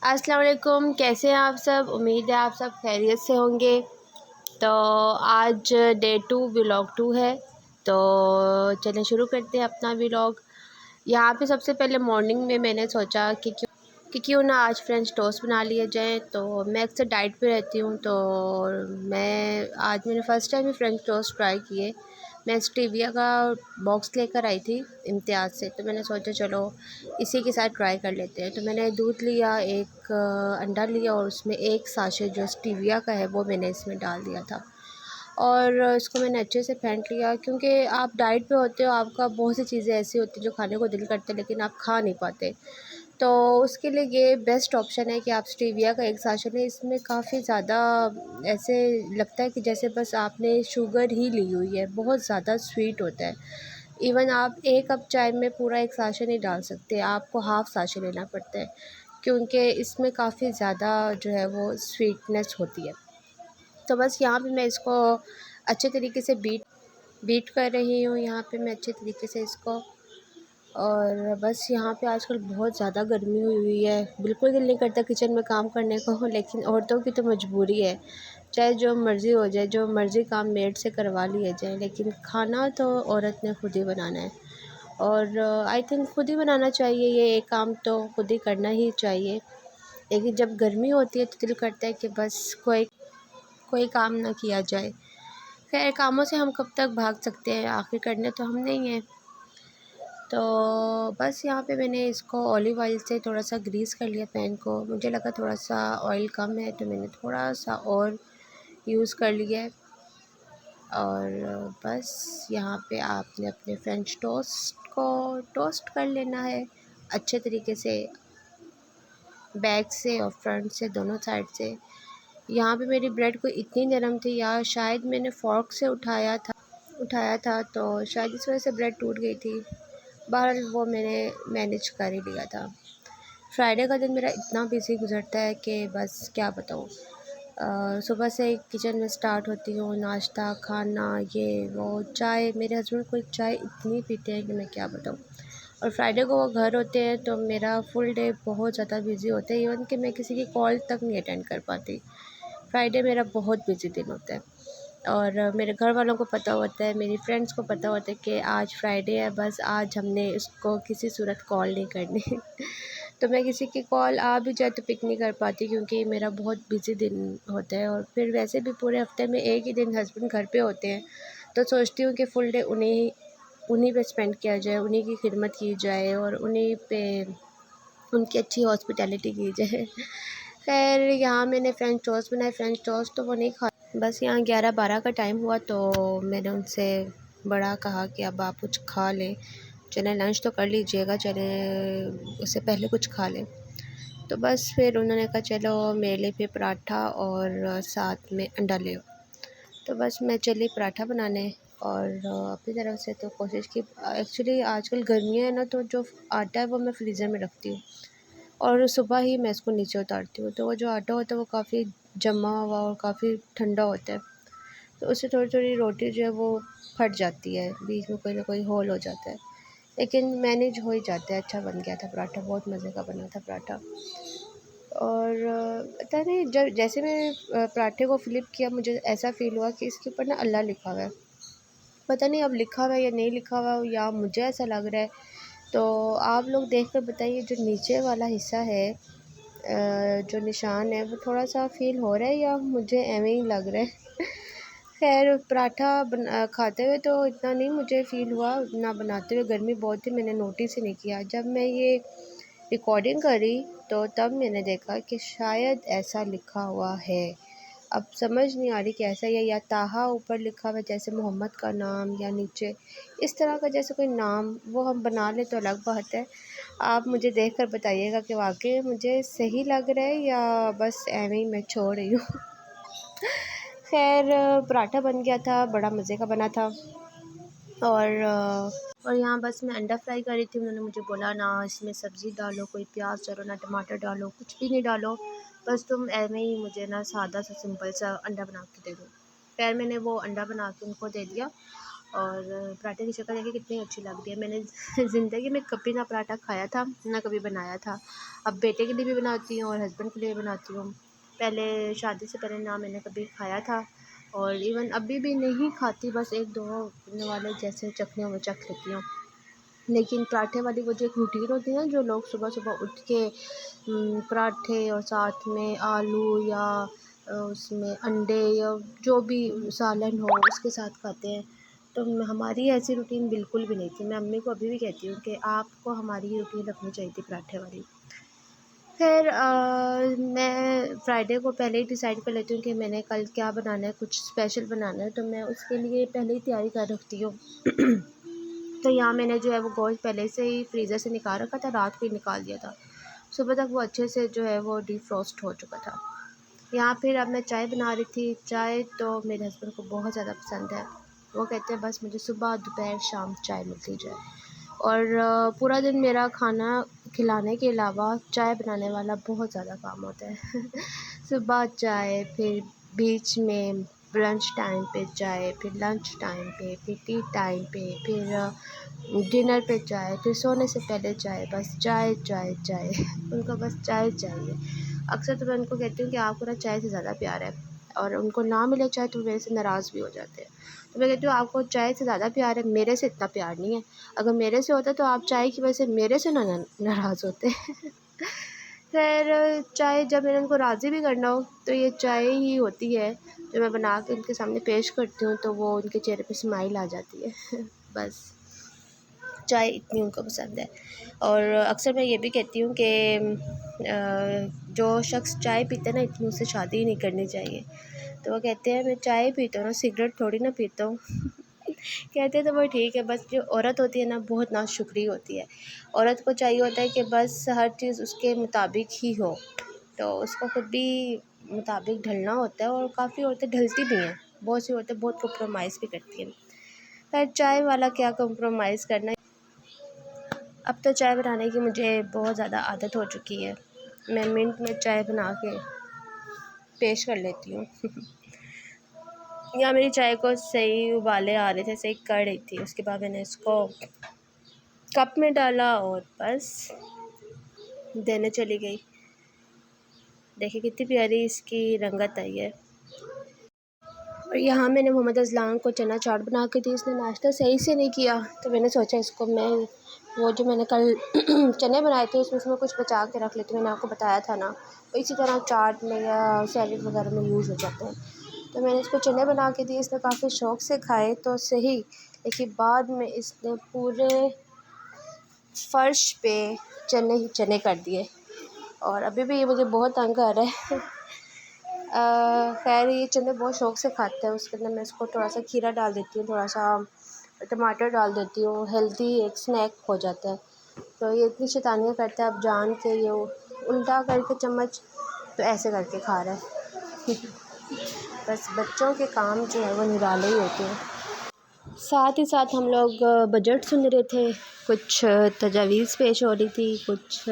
अस्सलाम वालेकुम, कैसे हैं आप सब। उम्मीद है आप सब खैरियत से होंगे। तो आज डे 2 व्लॉग 2 है। तो चलें शुरू करते हैं अपना व्लॉग। यहाँ पे सबसे पहले मॉर्निंग में मैंने सोचा कि क्यों ना आज फ्रेंच टोस्ट बना लिए जाए। तो मैं अक्सर डाइट पे रहती हूँ, तो मैंने फ़र्स्ट टाइम ही फ्रेंच टोस्ट ट्राई किए। मैं स्टीविया का बॉक्स लेकर आई थी इम्तियाज़ से, तो मैंने सोचा चलो इसी के साथ ट्राई कर लेते हैं। तो मैंने दूध लिया, एक अंडा लिया और उसमें एक साशे जो स्टीविया का है वो मैंने इसमें डाल दिया था। और इसको मैंने अच्छे से फेंट लिया, क्योंकि आप डाइट पे होते हो, आपका बहुत सी चीज़ें ऐसी होती हैं जो खाने को दिल करते हैं लेकिन आप खा नहीं पाते। तो उसके लिए ये बेस्ट ऑप्शन है कि आप स्टीविया का एक साशे लें। इसमें काफ़ी ज़्यादा ऐसे लगता है कि जैसे बस आपने शुगर ही ली हुई है, बहुत ज़्यादा स्वीट होता है। इवन आप एक कप चाय में पूरा एक साशे नहीं डाल सकते, आपको हाफ़ साशे लेना पड़ता है, क्योंकि इसमें काफ़ी ज़्यादा जो है वो स्वीटनेस होती है। तो बस यहाँ पे मैं इसको अच्छे तरीके से बीट कर रही हूँ, यहाँ पे मैं अच्छे तरीके से इसको। और बस यहाँ पे आजकल बहुत ज़्यादा गर्मी हुई है, बिल्कुल दिल नहीं करता किचन में काम करने को, लेकिन औरतों की तो मजबूरी है। चाहे जो मर्ज़ी हो जाए, जो मर्ज़ी काम मेड से करवा लिया जाए, लेकिन खाना तो औरत ने खुद ही बनाना है। और आई थिंक खुद ही बनाना चाहिए, ये एक काम तो खुद ही करना ही चाहिए। लेकिन जब गर्मी होती है तो दिल करता है कि बस कोई कोई काम ना किया जाए। खैर, कामों से हम कब तक भाग सकते हैं, आखिर करने तो हम नहीं हैं। तो बस यहाँ पे मैंने इसको ऑलिव ऑयल से थोड़ा सा ग्रीस कर लिया पैन को। मुझे लगा थोड़ा सा ऑयल कम है, तो मैंने थोड़ा सा और यूज़ कर लिया है। और बस यहाँ पे आपने अपने फ्रेंच टोस्ट को टोस्ट कर लेना है अच्छे तरीके से, बैक से और फ्रंट से, दोनों साइड से। यहाँ पे मेरी ब्रेड को इतनी नरम थी, या शायद मैंने फ़ॉर्क से उठाया था तो शायद इस वजह से ब्रेड टूट गई थी। बहरहाल वो मैंने मैनेज कर ही लिया था। फ्राइडे का दिन मेरा इतना बिज़ी गुज़रता है कि बस क्या बताऊँ। सुबह से किचन में स्टार्ट होती हूँ, नाश्ता, खाना, ये वो, चाय। मेरे हस्बैंड को चाय इतनी पीते हैं कि मैं क्या बताऊँ। और फ्राइडे को वो घर होते हैं तो मेरा फुल डे बहुत ज़्यादा बिज़ी होता है, इवन कि मैं किसी की कॉल तक नहीं अटेंड कर पाती। फ्राइडे मेरा बहुत बिज़ी दिन होता है। और मेरे घर वालों को पता होता है, मेरी फ्रेंड्स को पता होता है कि आज फ्राइडे है, बस आज हमने इसको किसी सूरत कॉल नहीं करनी। तो मैं किसी की कॉल आ भी जाए तो पिक नहीं कर पाती, क्योंकि मेरा बहुत बिज़ी दिन होता है। और फिर वैसे भी पूरे हफ्ते में एक ही दिन हस्बैंड घर पे होते हैं, तो सोचती हूँ कि फुल डे उन्हीं पे स्पेंड किया जाए, उन्हीं की खिदमत की जाए और उन्हीं पे उनकी अच्छी हॉस्पिटैलिटी की जाए। खैर, यहाँ मैंने फ्रेंच टोस्ट बनाए। फ्रेंच टोस्ट तो वो नहीं खा, बस यहाँ 11-12 का टाइम हुआ तो मैंने उनसे बड़ा कहा कि अब आप कुछ खा लें, चलें लंच तो कर लीजिएगा, चलें उससे पहले कुछ खा लें। तो बस फिर उन्होंने कहा चलो मेरे लिए फिर पराठा और साथ में अंडा ले आओ। तो बस मैं चली पराठा बनाने, और अपनी तरफ से तो कोशिश की। एक्चुअली आजकल गर्मियाँ है ना, तो जो आटा है वो मैं फ्रीज़र में रखती हूँ और सुबह ही मैं इसको नीचे उतारती हूँ। तो वो जो आटा होता है वो काफ़ी जमा हुआ और काफ़ी ठंडा होता है, तो उससे थोड़ी-थोड़ी रोटी जो है वो फट जाती है, बीच में कोई ना कोई होल हो जाता है। लेकिन मैनेज हो ही जाता है। अच्छा बन गया था पराठा, बहुत मज़े का बना था पराठा। और पता नहीं, जब जैसे मैं पराठे को फ्लिप किया, मुझे ऐसा फ़ील हुआ कि इसके ऊपर ना अल्लाह लिखा हुआ है। पता नहीं अब लिखा हुआ है या नहीं लिखा हुआ है, या मुझे ऐसा लग रहा है। तो आप लोग देख कर बताइए, जो नीचे वाला हिस्सा है, जो निशान है, वो थोड़ा-सा फ़ील हो रहा है या मुझे ऐवें ही लग रहा है। खैर, पराठा खाते हुए तो इतना नहीं मुझे फ़ील हुआ, ना बनाते हुए। गर्मी बहुत थी, मैंने नोटिस ही नहीं किया। जब मैं ये रिकॉर्डिंग करी तो तब मैंने देखा कि शायद ऐसा लिखा हुआ है। अब समझ नहीं आ रही कि ऐसा या ताहा ऊपर लिखा हुआ है जैसे मोहम्मद का नाम, या नीचे इस तरह का जैसे कोई नाम, वो हम बना लें तो अलग बात है। आप मुझे देख कर बताइएगा कि वाक़ई मुझे सही लग रहा है या बस ऐवें ही मैं छोड़ रही हूँ। खैर, पराठा बन गया था, बड़ा मज़े का बना था। और यहाँ बस मैं अंडा फ्राई कर रही थी। उन्होंने मुझे बोला ना इसमें सब्ज़ी डालो, कोई प्याज डालो, ना टमाटर डालो, कुछ भी नहीं डालो, बस तुम ऐवें ही मुझे ना सादा सा सिंपल सा अंडा बना के दे दो। खैर, मैंने वो अंडा बना के उनको दे दिया। और पराठे की शक्ल देखिए कितनी अच्छी लग रही है। मैंने ज़िंदगी में कभी ना पराठा खाया था ना कभी बनाया था। अब बेटे के लिए भी बनाती हूँ और हस्बैंड के लिए भी बनाती हूँ। पहले शादी से पहले ना मैंने कभी खाया था और इवन अभी भी नहीं खाती, बस 1-2 वाले जैसे चखने वो चख लेती हूँ। लेकिन पराठे वाली वो जो एक रूटीन होती है ना, जो लोग सुबह-सुबह उठ के पराठे और साथ में आलू या उसमें अंडे या जो भी सालन हो उसके साथ खाते हैं, तो हमारी ऐसी रूटीन बिल्कुल भी नहीं थी। मैं अम्मी को अभी भी कहती हूँ कि आपको हमारी ये रूटीन रखनी चाहिए थी पराठे वाली। फिर मैं फ्राइडे को पहले ही डिसाइड कर लेती हूँ कि मैंने कल क्या बनाना है, कुछ स्पेशल बनाना है, तो मैं उसके लिए पहले ही तैयारी कर रखती हूँ। तो यहाँ मैंने जो है वो गोश्त पहले से ही फ्रीज़र से निकाल रखा था, रात को ही निकाल दिया था। सुबह तक वो अच्छे से जो है वो डिफ्रॉस्ट हो चुका था। यहाँ फिर अब मैं चाय बना रही थी। चाय तो मेरे हस्बैंड को बहुत ज़्यादा पसंद है। वो कहते हैं बस मुझे सुबह, दोपहर, शाम चाय मिलती जाए। और पूरा दिन मेरा खाना खिलाने के अलावा चाय बनाने वाला बहुत ज़्यादा काम होता है। सुबह चाय, फिर बीच में लंच टाइम पे चाय, फिर लंच टाइम पे, फिर टी टाइम पे, फिर डिनर पे चाय, फिर सोने से पहले चाय, बस चाय, चाय, चाय। उनको बस चाय चाहिए। अक्सर तो मैं उनको कहती हूँ कि आपको ना चाय से ज़्यादा प्यार है, और उनको ना मिले चाय तो मेरे से नाराज़ भी हो जाते हैं। तो मैं कहती हूँ आपको चाय से ज़्यादा प्यार है, मेरे से इतना प्यार नहीं है। अगर मेरे से होता तो आप चाय की वजह से मेरे से ना नाराज़ होते। फिर चाय जब मैंने उनको राज़ी भी करना हो तो ये चाय ही होती है जो मैं बना के उनके सामने पेश करती हूँ, तो वो उनके चेहरे पे स्माइल आ जाती है। बस चाय इतनी उनको पसंद है। और अक्सर मैं ये भी कहती हूँ कि जो शख्स चाय पीता है ना, इतनी उससे शादी ही नहीं करनी चाहिए। तो वो कहते हैं मैं चाय पीता हूँ ना, सिगरेट थोड़ी ना पीता हूँ। कहते तो वो ठीक है, बस जो औरत होती है ना बहुत नाशुक्री होती है। औरत को चाहिए होता है कि बस हर चीज़ उसके मुताबिक ही हो, तो उसको खुद भी मुताबिक ढलना होता है, और काफ़ी औरतें ढलती भी हैं। बहुत सी औरतें बहुत कॉम्प्रोमाइज़ भी करती हैं। खैर चाय वाला क्या कॉम्प्रोमाइज़ करना। अब तो चाय बनाने की मुझे बहुत ज़्यादा आदत हो चुकी है। मैं मिनट में चाय बना के पेश कर लेती हूँ। या मेरी चाय को सही उबाले आ रहे थे, सही कड़ रही थी, उसके बाद मैंने इसको कप में डाला और बस देने चली गई। देखिए कितनी प्यारी इसकी रंगत आई है। और यहाँ मैंने मोहम्मद अज़लान को चना चाट बना के दी। इसने नाश्ता सही से नहीं किया, तो मैंने सोचा इसको मैं वो जो मैंने कल चने बनाए थे उसमें से मैं कुछ बचा के रख लेती हूँ। मैंने आपको बताया था ना, इसी तरह चाट में या सैलेड वगैरह में यूज़ हो जाते हैं। तो मैंने इसको चने बना के दिए। इसने काफ़ी शौक़ से खाए तो सही, लेकिन बाद में इसने पूरे फ़र्श पे चने ही चने कर दिए, और अभी भी ये मुझे बहुत तंग कर रहा है। खैर ये चने बहुत शौक़ से खाता है। उसके अंदर मैं इसको थोड़ा सा खीरा डाल देती हूँ, थोड़ा सा टमाटर डाल देती हूँ, हेल्दी एक स्नैक हो जाता है। तो ये इतनी शैतानियाँ करता है, अब जान के ये उल्टा करके चम्मच तो ऐसे करके खा रहा है। बस बच्चों के काम जो है वो निराले ही होते हैं। साथ ही साथ हम लोग बजट सुन रहे थे, कुछ तजावीज़ पेश हो रही थी, कुछ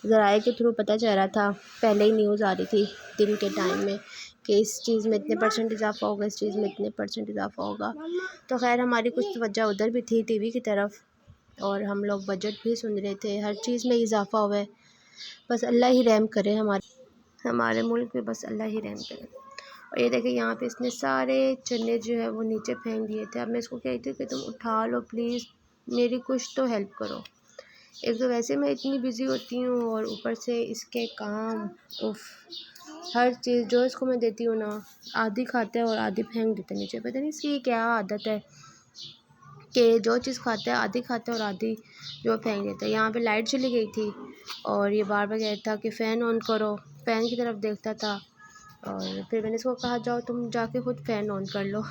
ज़राए के थ्रू पता चल रहा था। पहले ही न्यूज़ आ रही थी दिन के टाइम में कि इस चीज़ में इतने % इज़ाफ़ा होगा, इस चीज़ में इतने % इज़ाफ़ा होगा। तो खैर हमारी कुछ तवज्जो उधर भी थी टीवी की तरफ, और हम लोग बजट भी सुन रहे थे। हर चीज़ में इज़ाफ़ा हुआ है, बस अल्लाह ही रहम करे हमारे मुल्क में, बस अल्लाह ही रहम करे। और ये देखिए यहाँ पे इसने सारे चने जो है वो नीचे फेंक दिए थे। अब मैं इसको कहती थी कि तुम उठा लो प्लीज़, मेरी कुछ तो हेल्प करो। एक तो वैसे मैं इतनी बिज़ी होती हूँ और ऊपर से इसके काम, उफ़, हर चीज़ जो इसको मैं देती हूँ ना, आधी खाता है और आधी फेंक देता है नीचे। पता नहीं इसकी क्या आदत है कि जो चीज़ खाता है आधी खाता है और आधी जो फेंक देता है। यहाँ पे लाइट चली गई थी और ये बार बार कहता था कि फ़ैन ऑन करो, फ़ैन की तरफ देखता था, और फिर मैंने इसको कहा जाओ तुम जाके खुद फ़ैन ऑन कर लो।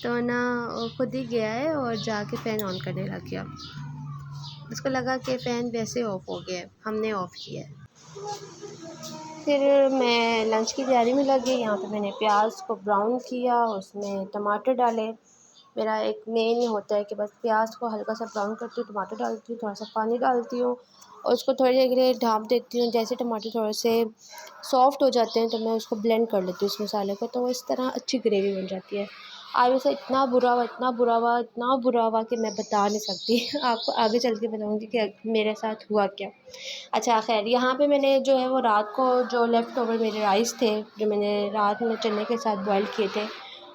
तो ना वो खुद ही गया है और जाके फ़ैन ऑन करने लग गया। उसको लगा कि फ़ैन वैसे ऑफ़ हो गया है, हमने ऑफ़ किया है। फिर मैं लंच की तैयारी में लग गई। यहाँ पे मैंने प्याज को ब्राउन किया, उसमें टमाटर डाले। मेरा एक मेन होता है कि बस प्याज को हल्का सा ब्राउन करती हूँ, टमाटर डालती हूँ, थोड़ा सा पानी डालती हूँ और उसको थोड़ी देर के लिए ढाँप देती हूँ। जैसे टमाटर थोड़े से सॉफ्ट हो जाते हैं तो मैं उसको ब्लेंड कर लेती हूँ इस मसाले को, तो इस तरह अच्छी ग्रेवी बन जाती है। आज से इतना बुरा हुआ, इतना बुरा हुआ, इतना बुरा हुआ कि मैं बता नहीं सकती आपको आगे चल के बताऊँगी कि मेरे साथ हुआ क्या। अच्छा खैर, यहाँ पे मैंने जो है वो रात को जो लेफ़्ट ओवर मेरे राइस थे, जो मैंने रात में चने के साथ बॉयल किए थे,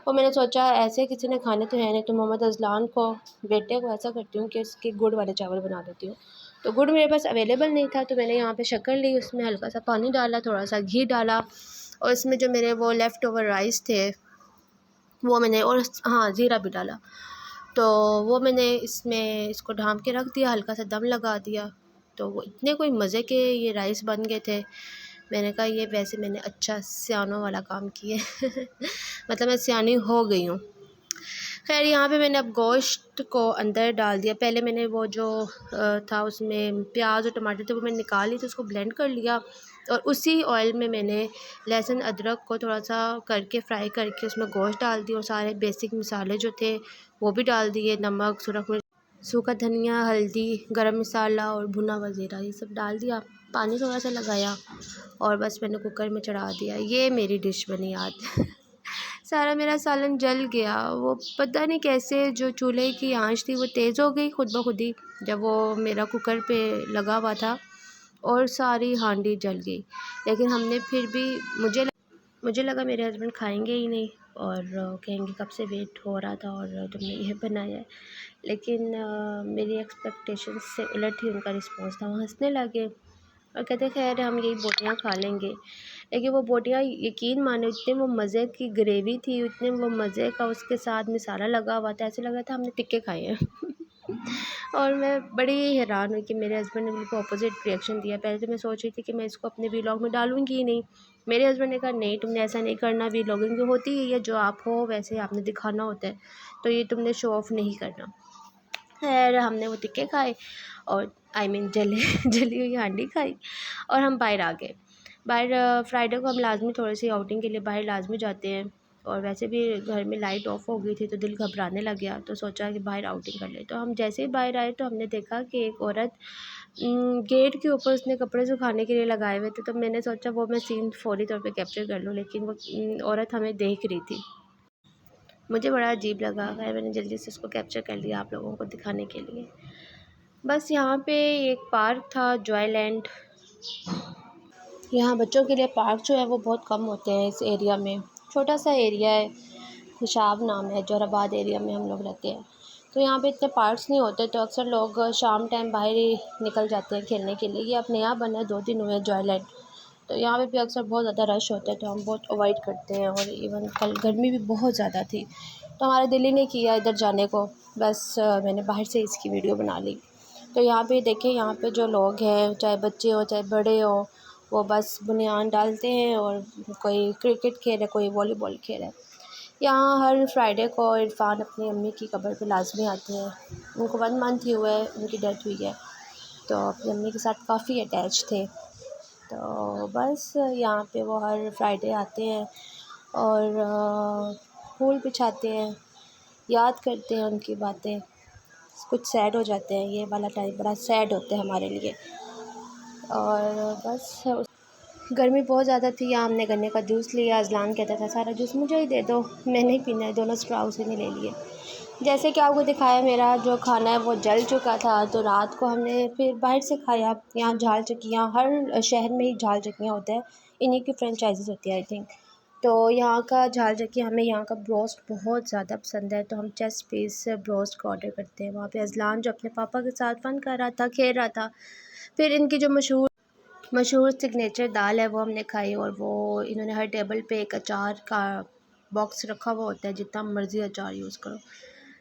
वो मैंने सोचा ऐसे किसी ने खाने तो है नहीं, तो मोहम्मद अज़लान को, बेटे को ऐसा करती हूँ कि इसके गुड़ वाले चावल बना देती हूँ। तो गुड़ मेरे पास अवेलेबल नहीं था, तो मैंने यहाँ पे शक्कर ली, उसमें हल्का सा पानी डाला, थोड़ा सा घी डाला, और इसमें जो मेरे वो लेफ़्ट ओवर राइस थे वो मैंने, और हाँ ज़ीरा भी डाला, तो वो मैंने इसमें इसको ढाँप के रख दिया, हल्का सा दम लगा दिया। तो वो इतने कोई मज़े के ये राइस बन गए थे। मैंने कहा ये वैसे मैंने अच्छा सियानों वाला काम किया मतलब मैं सियानी हो गई हूँ। खैर, यहाँ पे मैंने अब गोश्त को अंदर डाल दिया। पहले मैंने वो जो था उसमें प्याज और टमाटर थे वो मैंने निकाल लिए थे, उसको ब्लेंड कर लिया, और उसी ऑयल में मैंने लहसुन अदरक को थोड़ा सा करके फ्राई करके उसमें गोश्त डाल दिया, और सारे बेसिक मसाले जो थे वो भी डाल दिए, नमक, सुरख मिर्च, सूखा धनिया, हल्दी, गरम मसाला और भुना हुआ ज़ीरा, ये सब डाल दिया। पानी थोड़ा सा लगाया और बस मैंने कुकर में चढ़ा दिया। ये मेरी डिश बनी आज सारा मेरा सालन जल गया। वो पता नहीं कैसे जो चूल्हे की आंच थी वो तेज़ हो गई खुद ब खुद ही, जब वो मेरा कुकर पे लगा हुआ था, और सारी हांडी जल गई। लेकिन हमने फिर भी, मुझे लगा मेरे हस्बैंड खाएंगे ही नहीं और कहेंगे कब से वेट हो रहा था और तुमने ये बनाया है। लेकिन मेरी एक्सपेक्टेशंस से उलट ही उनका रिस्पॉन्स था। वो हंसने लगे और कहते खैर हम यही बोटियाँ खा लेंगे। लेकिन वो बोटियाँ यकीन मानो इतने वो मज़े की ग्रेवी थी, इतने वो मज़े का उसके साथ मसाला लगा हुआ था, ऐसे लग रहा था हमने टिक्के खाए हैं और मैं बड़ी हैरान हुई कि मेरे हस्बैंड ने बिल्कुल अपोजिट रिएक्शन दिया। पहले तो मैं सोच रही थी कि मैं इसको अपने वीलॉग में डालूंगी ही नहीं। मेरे हस्बैंड ने कहा नहीं, तुमने ऐसा नहीं करना, वीलॉगिंग जो होती है जो आप हो वैसे आपने दिखाना होता है, तो ये तुमने शो ऑफ़ नहीं करना। खैर, हमने वो टिक्के खाए और जले जली हुई हांडी खाई, और हम बाहर आ गए। बाहर फ्राइडे को हम लाजमी थोड़ी सी आउटिंग के लिए बाहर लाजमी जाते हैं, और वैसे भी घर में लाइट ऑफ हो गई थी तो दिल घबराने लग गया, तो सोचा कि बाहर आउटिंग कर ले। तो हम जैसे ही बाहर आए तो हमने देखा कि एक औरत गेट के ऊपर उसने कपड़े सुखाने के लिए लगाए हुए थे, तो मैंने सोचा वो मैं सीन फौरी तौर पे कैप्चर कर लूँ, लेकिन वो औरत हमें देख रही थी। मुझे बड़ा अजीब लगा। खैर, मैंने जल्दी से उसको कैप्चर कर लिया आप लोगों को दिखाने के लिए। बस यहाँ पे एक पार्क था, जॉयलैंड। यहाँ बच्चों के लिए पार्क जो है वो बहुत कम होते हैं इस एरिया में। छोटा सा एरिया है, खुशाब नाम है, जोराबाद एरिया में हम लोग रहते हैं। तो यहाँ पे इतने पार्क्स नहीं होते, तो अक्सर लोग शाम टाइम बाहर ही निकल जाते हैं खेलने के लिए। ये अब नया बना है, 2 दिन हुए जॉयलैंड। तो यहाँ पे भी अक्सर बहुत ज़्यादा रश होता है, तो हम बहुत अवॉइड करते हैं, और इवन कल गर्मी भी बहुत ज़्यादा थी, तो हमारा दिल ही नहीं किया इधर जाने को। बस मैंने बाहर से इसकी वीडियो बना ली। तो यहाँ पे देखिए, यहाँ पे जो लोग हैं, चाहे बच्चे हों चाहे बड़े हों, वो बस बुनियान डालते हैं, और कोई क्रिकेट खेल रहा है, कोई वॉलीबॉल खेल रहा है। यहाँ हर फ्राइडे को इरफ़ान अपनी अम्मी की कब्र पे लाजमी आते हैं। उनको 1 मंथ ही हुआ है, उनकी डेथ हुई है, तो अपनी अम्मी के साथ काफ़ी अटैच थे। तो बस यहाँ पे वो हर फ्राइडे आते हैं और फूल बिछाते हैं, याद करते हैं उनकी बातें। कुछ सैड हो जाते हैं, ये वाला टाइम बड़ा सैड होता है हमारे लिए। और बस गर्मी बहुत ज़्यादा थी, यहाँ हमने गन्ने का जूस लिया। अज़लान कहता था सारा जूस मुझे ही दे दो, मैं नहीं पीना है, दोनों स्ट्रॉ उसी ने ले लिए। जैसे कि आपको दिखाया, मेरा जो खाना है वो जल चुका था, तो रात को हमने फिर बाहर से खाया। यहाँ झाल चक्कियाँ, हर शहर में ही झाल चक्कियाँ होता है, इन्हीं की फ्रेंचाइजीज़ होती है आई थिंक। तो यहाँ का झाल चक्की, हमें यहाँ का ब्रोस्ट बहुत ज़्यादा पसंद है, तो हम चेस्ट पीस ब्रोस्ट का ऑर्डर करते हैं। वहाँ पे अज़लान जो अपने पापा के साथ फ़न कर रहा था, खेल रहा था। फिर इनकी जो मशहूर सिग्नेचर दाल है वो हमने खाई, और वो इन्होंने हर टेबल पे एक अचार का बॉक्स रखा हुआ होता है, जितना मर्ज़ी अचार यूज़ करो।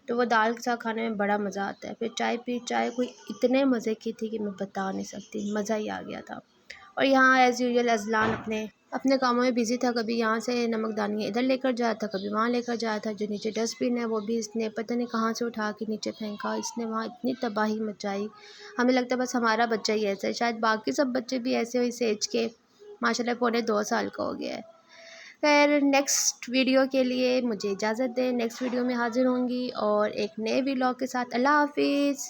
तो वो दाल के साथ खाने में बड़ा मज़ा आता है। फिर चाय पी, चाय कोई इतने मज़े की थी कि मैं बता नहीं सकती, मज़ा ही आ गया था। और यहाँ एज़ यूजुअल अज़लान अपने कामों में बिज़ी था, कभी यहाँ से नमकदानियाँ इधर लेकर जाया था, कभी वहाँ लेकर जाया था। जो नीचे डस्टबिन है वो भी इसने पता नहीं कहाँ से उठा के नीचे फेंका। इसने वहाँ इतनी तबाही मचाई, हमें लगता है बस हमारा बच्चा ही ऐसा है, शायद बाकी सब बच्चे भी ऐसे हो इस एज के। माशाल्लाह पौने 2 साल का हो गया है। खैर, नेक्स्ट वीडियो के लिए मुझे इजाज़त दें, नेक्स्ट वीडियो में हाज़िर होंगी और एक नए व्लॉग के साथ। अल्लाह हाफ़िज़।